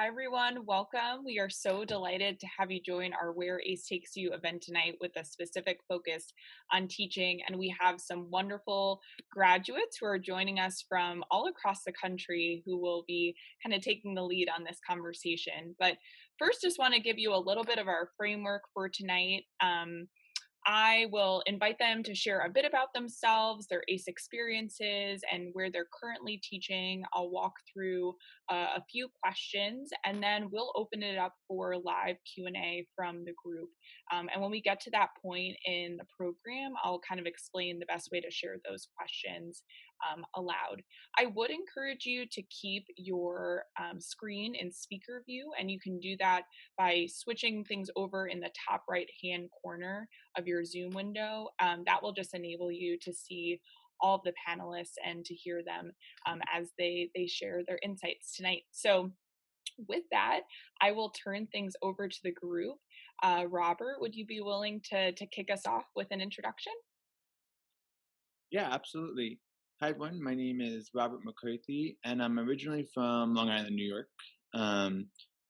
Hi, everyone. Welcome. We are so delighted to have you join our Where ACE Takes You event tonight with a specific focus on teaching. And we have some wonderful graduates who are joining us from all across the country who will be kind of taking the lead on this conversation. But first, just want to give you a little bit of our framework for tonight. I will invite them to share a bit about themselves, their ACE experiences, and where they're currently teaching. I'll walk through a few questions, and then we'll open it up for live Q&A from the group. And when we get to that point in the program, I'll kind of explain the best way to share those questions aloud. I would encourage you to keep your screen in speaker view, and you can do that by switching things over in the top right hand corner of your Zoom window. That will just enable you to see all of the panelists and to hear them as they share their insights tonight. So with that, I will turn things over to the group. Robert, would you be willing to kick us off with an introduction? Yeah, absolutely. Hi, everyone. My name is Robert McCarthy, and I'm originally from Long Island, New York. Um,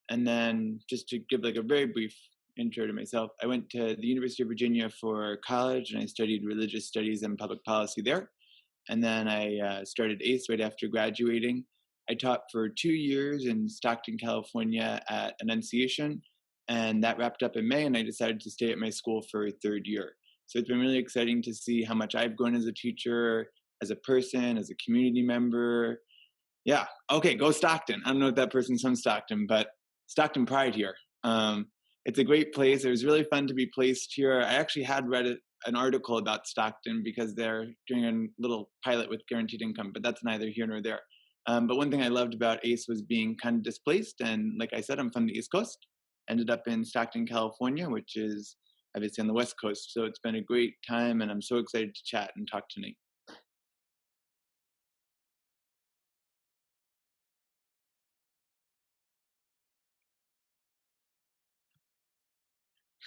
and then, just to give like a very brief intro to myself, I went to the University of Virginia for college, and I studied religious studies and public policy there. And then I started ACE right after graduating. I taught for 2 years in Stockton, California at Annunciation, and that wrapped up in May, and I decided to stay at my school for a third year. So it's been really exciting to see how much I've grown as a teacher, as a person, as a community member. Yeah, okay, go Stockton. I don't know if that person's from Stockton, but Stockton Pride here. Um, it's a great place. It was really fun to be placed here. I actually had read an article about Stockton because they're doing a little pilot with guaranteed income, but that's neither here nor there. But one thing I loved about ACE was being kind of displaced. And like I said, I'm from the East Coast, ended up in Stockton, California, which is obviously on the West Coast. So it's been a great time, and I'm so excited to chat and talk tonight.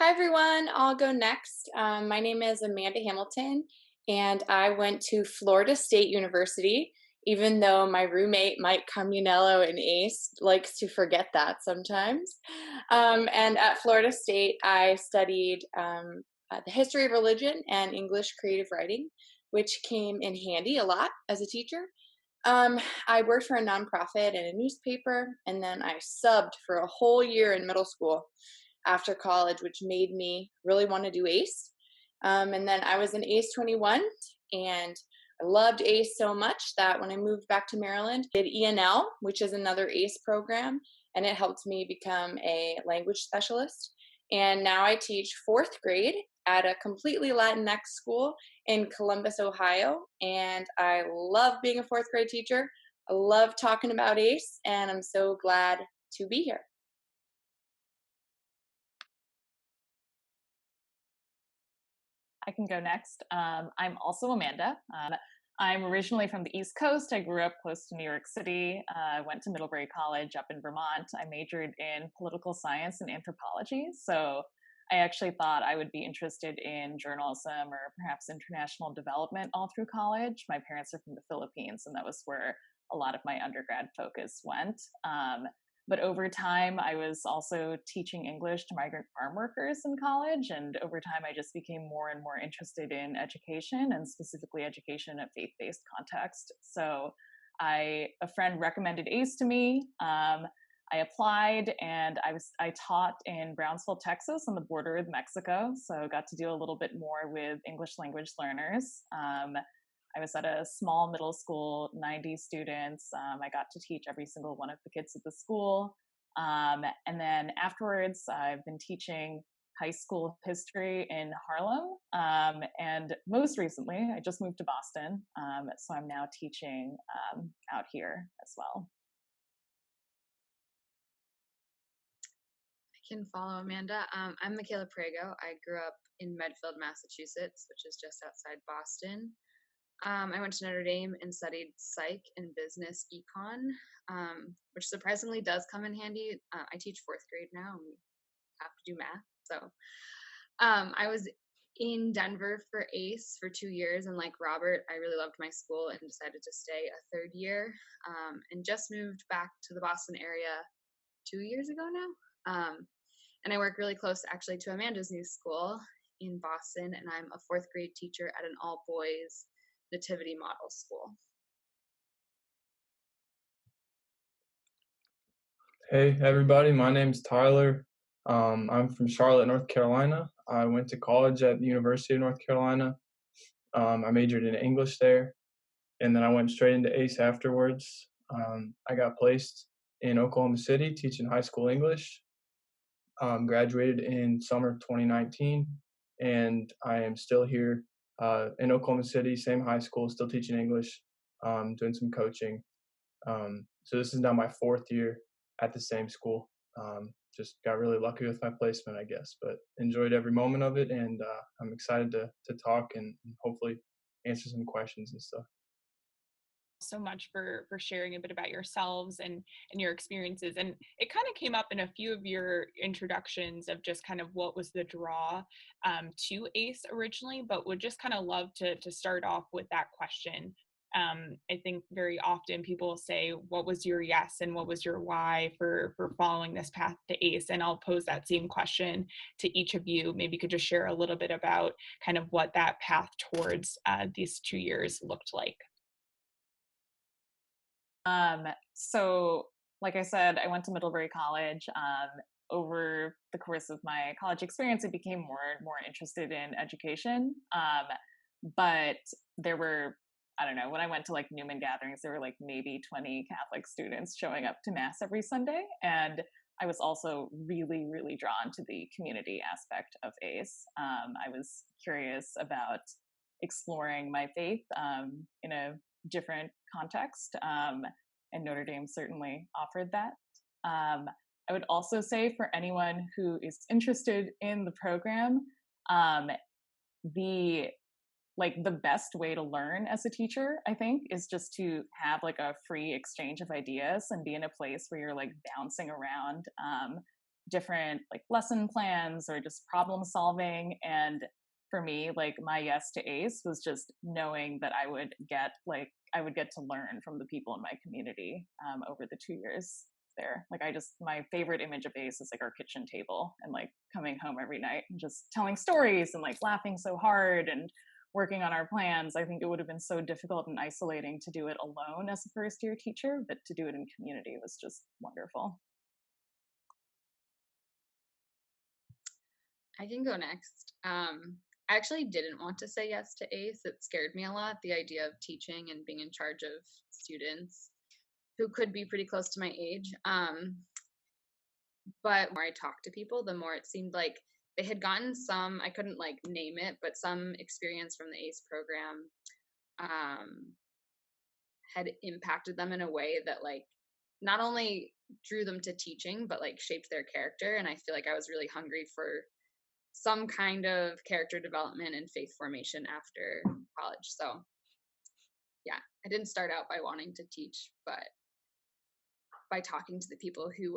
Hi, everyone. I'll go next. My name is Amanda Hamilton, and I went to Florida State University, even though my roommate, Mike Camunello in ACE, likes to forget that sometimes. And at Florida State, I studied the history of religion and English creative writing, which came in handy a lot as a teacher. Um, I worked for a nonprofit and a newspaper, and then I subbed for a whole year in middle school after college, which made me really want to do ACE. And then I was in ACE 21, and I loved ACE so much that when I moved back to Maryland, I did ENL, which is another ACE program, and it helped me become a language specialist. And now I teach fourth grade at a completely Latinx school in Columbus, Ohio. And I love being a fourth grade teacher. I love talking about ACE, and I'm so glad to be here. I can go next. I'm also Amanda. I'm originally from the East Coast. I grew up close to New York City. I went to Middlebury College up in Vermont. I majored in political science and anthropology. So I actually thought I would be interested in journalism or perhaps international development all through college. My parents are from the Philippines, and that was where a lot of my undergrad focus went. But over time, I was also teaching English to migrant farm workers in college. And over time, I just became more and more interested in education, and specifically education in a faith based context. So a friend recommended ACE to me. I applied, and I taught in Brownsville, Texas, on the border with Mexico. So I got to do a little bit more with English language learners. I was at a small middle school, 90 students. I got to teach every single one of the kids at the school. And then afterwards, I've been teaching high school history in Harlem. And most recently, I just moved to Boston. So I'm now teaching out here as well. Can follow Amanda. I'm Michaela Prego. I grew up in Medfield, Massachusetts, which is just outside Boston. I went to Notre Dame and studied psych and business econ, which surprisingly does come in handy. I teach fourth grade now, and we have to do math. So I was in Denver for ACE for 2 years, and like Robert, I really loved my school and decided to stay a third year, and just moved back to the Boston area 2 years ago now. And I work really close actually to Amanda's new school in Boston, and I'm a fourth grade teacher at an all boys nativity model school. Hey everybody, my name's Tyler. I'm from Charlotte, North Carolina. I went to college at the University of North Carolina. I majored in English there, and then I went straight into ACE afterwards. I got placed in Oklahoma City teaching high school English. Graduated in summer of 2019, and I am still here in Oklahoma City, same high school, still teaching English, doing some coaching. So this is now my 4th year at the same school. Just got really lucky with my placement, I guess, but enjoyed every moment of it, and I'm excited to talk and hopefully answer some questions and stuff. So much for sharing a bit about yourselves and your experiences. And it kind of came up in a few of your introductions of just kind of what was the draw to ACE originally, but would just kind of love to start off with that question. I think very often people say, what was your yes and what was your why for following this path to ACE? And I'll pose that same question to each of you. Maybe you could just share a little bit about kind of what that path towards these 2 years looked like. So like I said, I went to Middlebury College. Over the course of my college experience, I became more and more interested in education. But there were, I don't know, when I went to like Newman gatherings, there were like maybe 20 Catholic students showing up to Mass every Sunday. And I was also really, really drawn to the community aspect of ACE. I was curious about exploring my faith in a different context, and Notre Dame certainly offered that. I would also say for anyone who is interested in the program, the the best way to learn as a teacher, I think, is just to have like a free exchange of ideas and be in a place where you're like bouncing around different like lesson plans or just problem solving. And for me, like my yes to ACE was just knowing that I would get to learn from the people in my community over the 2 years there. Like my favorite image of ACE is like our kitchen table and like coming home every night and just telling stories and like laughing so hard and working on our plans. I think it would have been so difficult and isolating to do it alone as a first year teacher, but to do it in community was just wonderful. I can go next. I actually didn't want to say yes to ACE. It scared me a lot, the idea of teaching and being in charge of students who could be pretty close to my age. But the more I talked to people, the more it seemed like they had gotten some, I couldn't like name it, but some experience from the ACE program had impacted them in a way that like not only drew them to teaching, but like shaped their character. And I feel like I was really hungry for some kind of character development and faith formation after college. So yeah, I didn't start out by wanting to teach, but by talking to the people who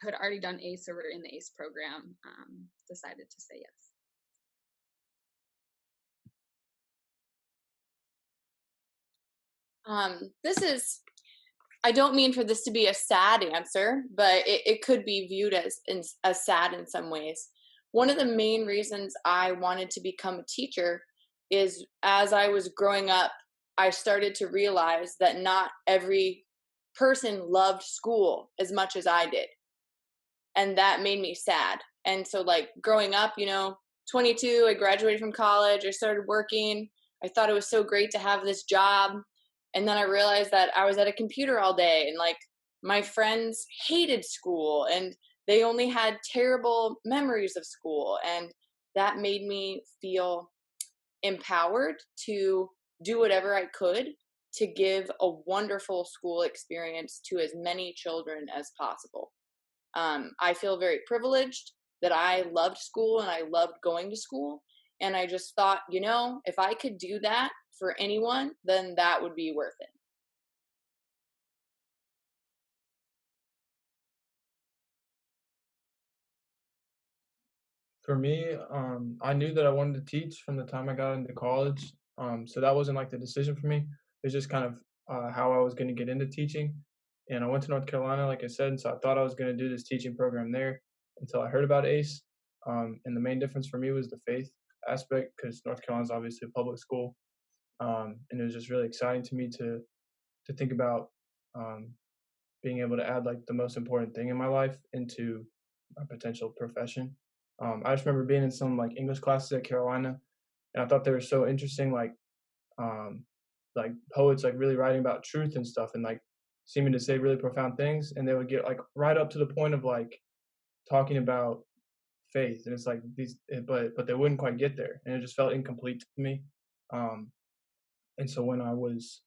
had already done ACE or were in the ACE program, decided to say yes. I don't mean for this to be a sad answer, but it could be viewed as sad in some ways. One of the main reasons I wanted to become a teacher is as I was growing up, I started to realize that not every person loved school as much as I did. And that made me sad. And so like growing up, 22, I graduated from college, I started working. I thought it was so great to have this job. And then I realized that I was at a computer all day and like my friends hated school and they only had terrible memories of school. And that made me feel empowered to do whatever I could to give a wonderful school experience to as many children as possible. I feel very privileged that I loved school and I loved going to school. And I just thought, if I could do that for anyone, then that would be worth it. For me, I knew that I wanted to teach from the time I got into college. So that wasn't like the decision for me. It's just kind of how I was going to get into teaching. And I went to North Carolina, like I said, and so I thought I was going to do this teaching program there until I heard about ACE. And the main difference for me was the faith aspect, because North Carolina is obviously a public school, and it was just really exciting to me to think about um, being able to add like the most important thing in my life into my potential profession. I just remember being in some like English classes at Carolina, and I thought they were so interesting, um, like poets like really writing about truth and stuff, and like seeming to say really profound things, and they would get like right up to the point of like talking about faith, and it's like but they wouldn't quite get there, and it just felt incomplete to me. Um, and so when I was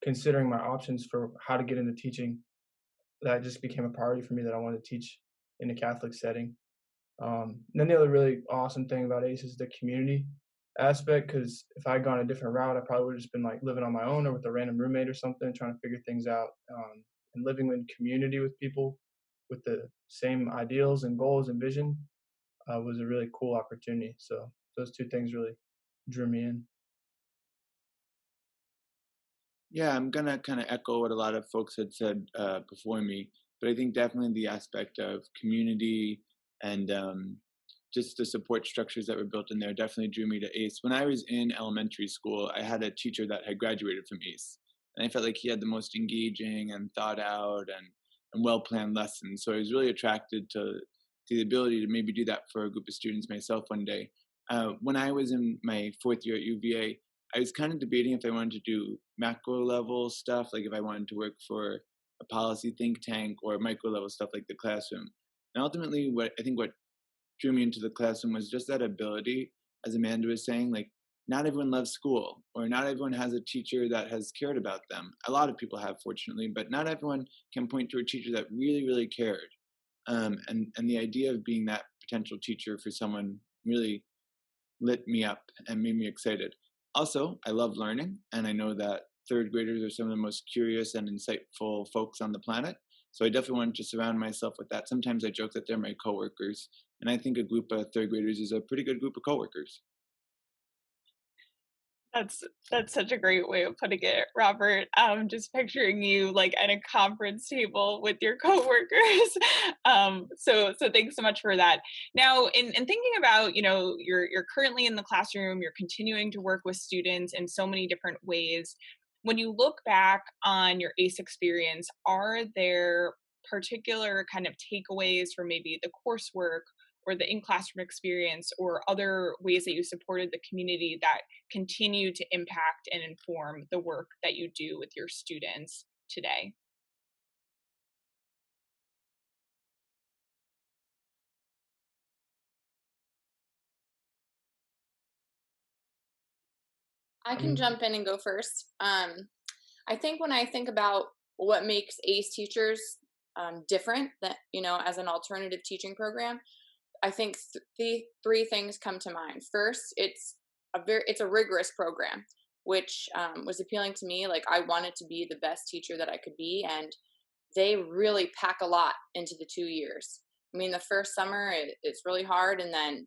considering my options for how to get into teaching, that just became a priority for me, that I wanted to teach in a Catholic setting. And then the other really awesome thing about ACE is the community aspect, because if I had gone a different route, I probably would have just been like living on my own or with a random roommate or something, trying to figure things out. And living in community with people with the same ideals and goals and vision was a really cool opportunity. So those two things really drew me in. Yeah, I'm gonna kind of echo what a lot of folks had said before me, but I think definitely the aspect of community and just the support structures that were built in there definitely drew me to ACE. When I was in elementary school, I had a teacher that had graduated from ACE, and I felt like he had the most engaging and thought out and well planned lessons. So I was really attracted to the ability to maybe do that for a group of students myself one day. When I was in my fourth year at UVA, I was kind of debating if I wanted to do macro level stuff, like if I wanted to work for a policy think tank, or micro level stuff like the classroom. And ultimately, what drew me into the classroom was just that ability, as Amanda was saying, like not everyone loves school, or not everyone has a teacher that has cared about them. A lot of people have, fortunately, but not everyone can point to a teacher that really, really cared. And the idea of being that potential teacher for someone really lit me up and made me excited. Also, I love learning, and I know that third graders are some of the most curious and insightful folks on the planet. So I definitely want to surround myself with that. Sometimes I joke that they're my coworkers, and I think a group of third graders is a pretty good group of coworkers. That's that's such a great way of putting it, Robert. Just picturing you like at a conference table with your coworkers. So thanks so much for that. Now, in thinking about, you're currently in the classroom, you're continuing to work with students in so many different ways. When you look back on your ACE experience, are there particular kind of takeaways from maybe the coursework or the in-classroom experience or other ways that you supported the community that continue to impact and inform the work that you do with your students today? I I can mean, jump in and go first. I think when I think about what makes ACE teachers different, that as an alternative teaching program, I think the three things come to mind. First, it's a rigorous program, which was appealing to me. Like I wanted to be the best teacher that I could be, and they really pack a lot into the 2 years. I mean, the first summer it's really hard, and then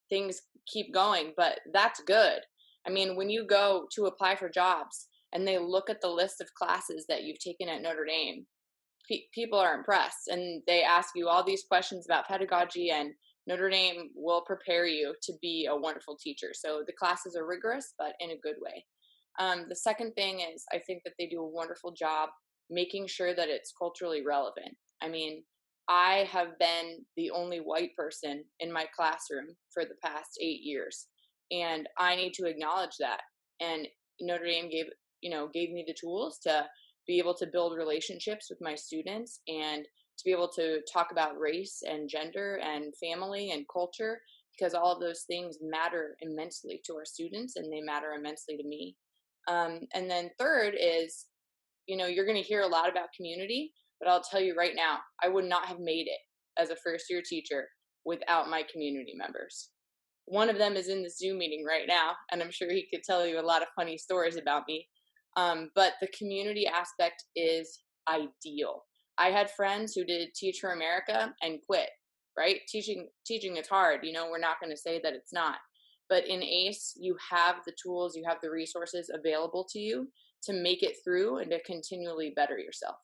things keep going, but that's good. I mean, when you go to apply for jobs and they look at the list of classes that you've taken at Notre Dame, people are impressed, and they ask you all these questions about pedagogy, and Notre Dame will prepare you to be a wonderful teacher. So the classes are rigorous, but in a good way. The second thing is I think that they do a wonderful job making sure that it's culturally relevant. I mean, I have been the only white person in my classroom for the past 8 years, and I need to acknowledge that. And Notre Dame gave me the tools to be able to build relationships with my students and to be able to talk about race and gender and family and culture, because all of those things matter immensely to our students and they matter immensely to me. And then third is, you're going to hear a lot about community, but I'll tell you right now, I would not have made it as a first year teacher without my community members. One of them is in the Zoom meeting right now, and I'm sure he could tell you a lot of funny stories about me. But the community aspect is ideal. I had friends who did Teach for America and quit. Right? Teaching is hard. We're not going to say that it's not. But in ACE, you have the tools, you have the resources available to you to make it through and to continually better yourself.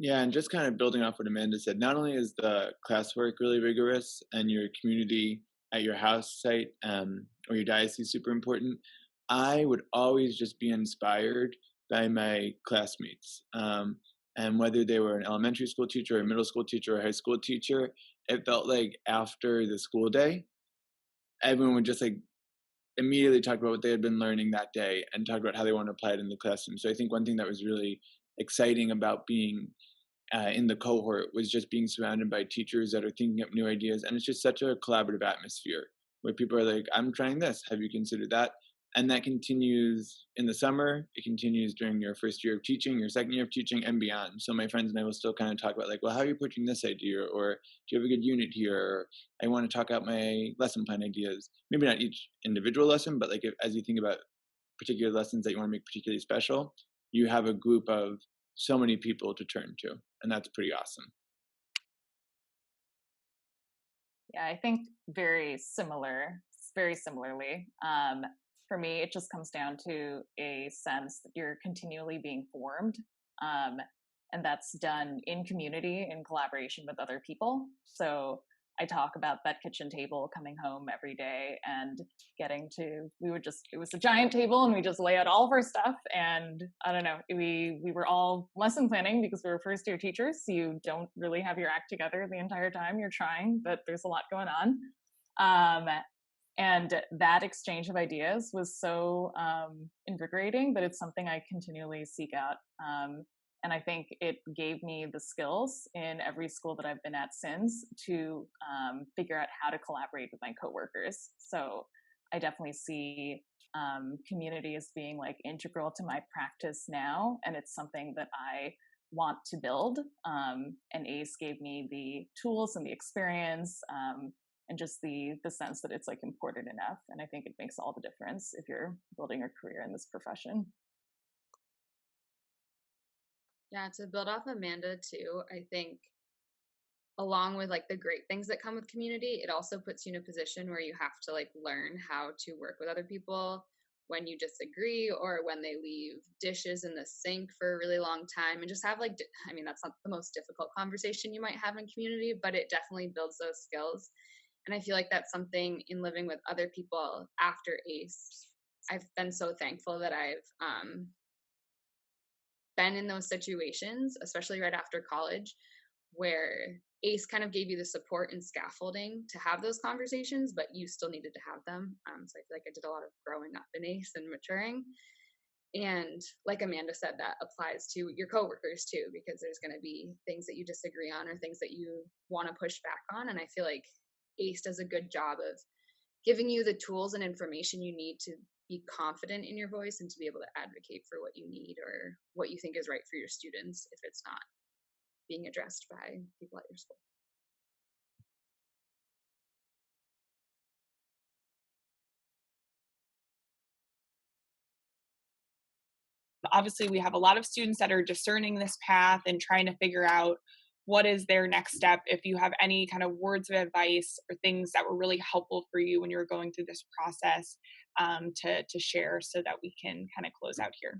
Yeah, and just kind of building off what Amanda said, not only is the classwork really rigorous and your community at your house site or your diocese super important, I would always just be inspired by my classmates. And whether they were an elementary school teacher, or a middle school teacher, or a high school teacher, it felt like after the school day, everyone would just like immediately talk about what they had been learning that day and talk about how they want to apply it in the classroom. So I think one thing that was really exciting about being in the cohort was just being surrounded by teachers that are thinking up new ideas. And it's just such a collaborative atmosphere where people are like, I'm trying this. Have you considered that? And that continues in the summer. It continues during your first year of teaching, your second year of teaching, and beyond. So my friends and I will still kind of talk about like, well, how are you approaching this idea? Or do you have a good unit here? Or I want to talk out my lesson plan ideas. Maybe not each individual lesson, but like if, as you think about particular lessons that you want to make particularly special, you have a group of so many people to turn to, and that's pretty awesome. Yeah, I think very similarly. For me, it just comes down to a sense that you're continually being formed. Um, and that's done in community in collaboration with other people. So I talk about that kitchen table coming home every day and it was a giant table and we just lay out all of our stuff. And I don't know, we were all lesson planning because we were first year teachers. So you don't really have your act together the entire time you're trying, but there's a lot going on. And that exchange of ideas was so invigorating that it's something I continually seek out. And I think it gave me the skills in every school that I've been at since to figure out how to collaborate with my coworkers. So I definitely see community as being like integral to my practice now, and it's something that I want to build. And ACE gave me the tools and the experience, and just the sense that it's like important enough. And I think it makes all the difference if you're building a career in this profession. Yeah, to build off Amanda too, I think along with like the great things that come with community, it also puts you in a position where you have to like learn how to work with other people when you disagree or when they leave dishes in the sink for a really long time and just have like I mean that's not the most difficult conversation you might have in community, but it definitely builds those skills. And I feel like that's something in living with other people after ACE. I've been so thankful that I've been in those situations, especially right after college, where ACE kind of gave you the support and scaffolding to have those conversations, but you still needed to have them. So I feel like I did a lot of growing up in ACE and maturing. And like Amanda said, that applies to your coworkers too, because there's going to be things that you disagree on or things that you want to push back on. And I feel like ACE does a good job of giving you the tools and information you need to be confident in your voice and to be able to advocate for what you need or what you think is right for your students if it's not being addressed by people at your school. Obviously, we have a lot of students that are discerning this path and trying to figure out what is their next step. If you have any kind of words of advice or things that were really helpful for you when you were going through this process, to share so that we can kind of close out here.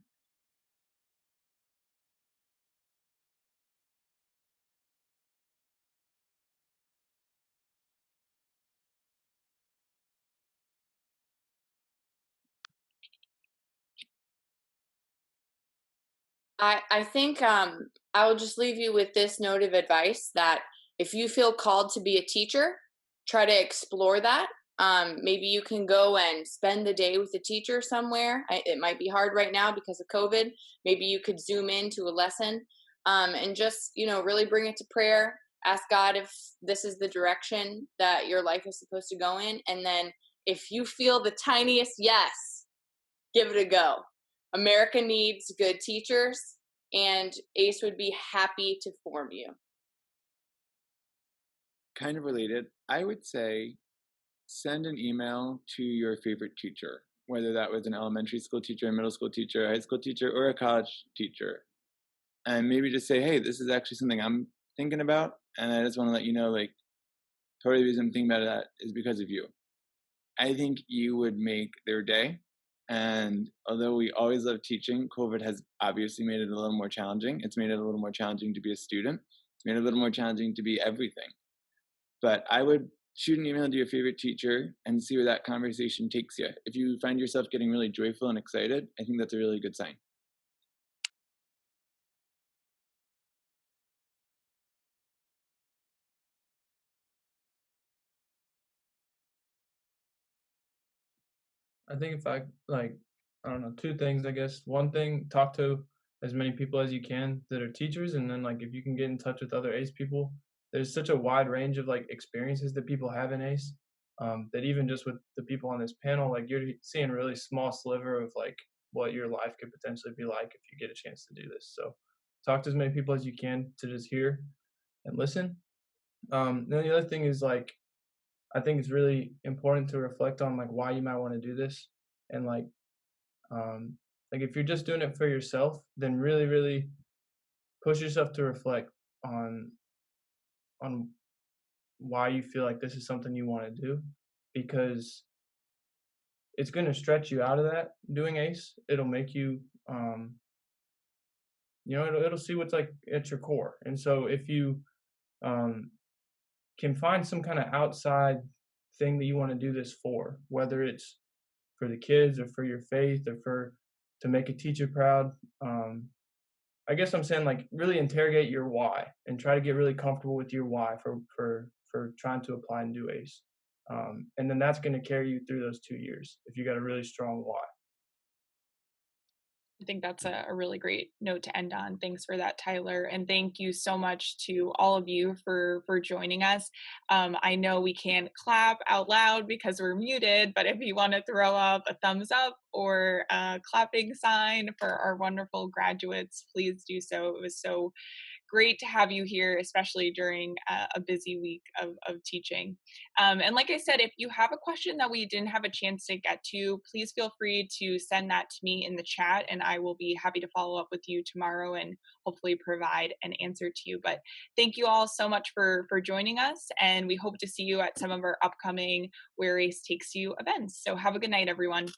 I think I will just leave you with this note of advice that if you feel called to be a teacher, try to explore that. Maybe you can go and spend the day with a teacher somewhere. It might be hard right now because of COVID. Maybe you could zoom into a lesson and just, really bring it to prayer. Ask God if this is the direction that your life is supposed to go in. And then if you feel the tiniest yes, give it a go. America needs good teachers, and ACE would be happy to form you. Kind of related, I would say send an email to your favorite teacher, whether that was an elementary school teacher, a middle school teacher, a high school teacher, or a college teacher. And maybe just say, hey, this is actually something I'm thinking about. And I just want to let you know, like, part of the reason I'm thinking about that is because of you. I think you would make their day. And although we always love teaching, COVID has obviously made it a little more challenging. It's made it a little more challenging to be a student. It's made it a little more challenging to be everything. But I would shoot an email to your favorite teacher and see where that conversation takes you. If you find yourself getting really joyful and excited, I think that's a really good sign. I think if I like, I don't know, two things, I guess. One thing, talk to as many people as you can that are teachers, and then like if you can get in touch with other ACE people, there's such a wide range of like experiences that people have in ACE. That even just with the people on this panel, like you're seeing a really small sliver of like what your life could potentially be like if you get a chance to do this. So talk to as many people as you can to just hear and listen. Then the other thing is like I think it's really important to reflect on like why you might want to do this, and like if you're just doing it for yourself, then really really push yourself to reflect on on why you feel like this is something you want to do, because it's going to stretch you out of that doing ACE. It'll make you it'll see what's like at your core. And so if you um can find some kind of outside thing that you want to do this for, whether it's for the kids or for your faith or for to make a teacher proud. I guess I'm saying like really interrogate your why and try to get really comfortable with your why for trying to apply and do ACE. And then that's going to carry you through those 2 years if you got a really strong why. I think that's a really great note to end on. Thanks for that, Tyler, and thank you so much to all of you for joining us. I know we can't clap out loud because we're muted, but if you want to throw up a thumbs up or a clapping sign for our wonderful graduates, please do so. It was so great to have you here, especially during a busy week of teaching. And like I said, if you have a question that we didn't have a chance to get to, please feel free to send that to me in the chat, and I will be happy to follow up with you tomorrow and hopefully provide an answer to you. But thank you all so much for joining us, and we hope to see you at some of our upcoming Where Ace Takes You events. So have a good night, everyone.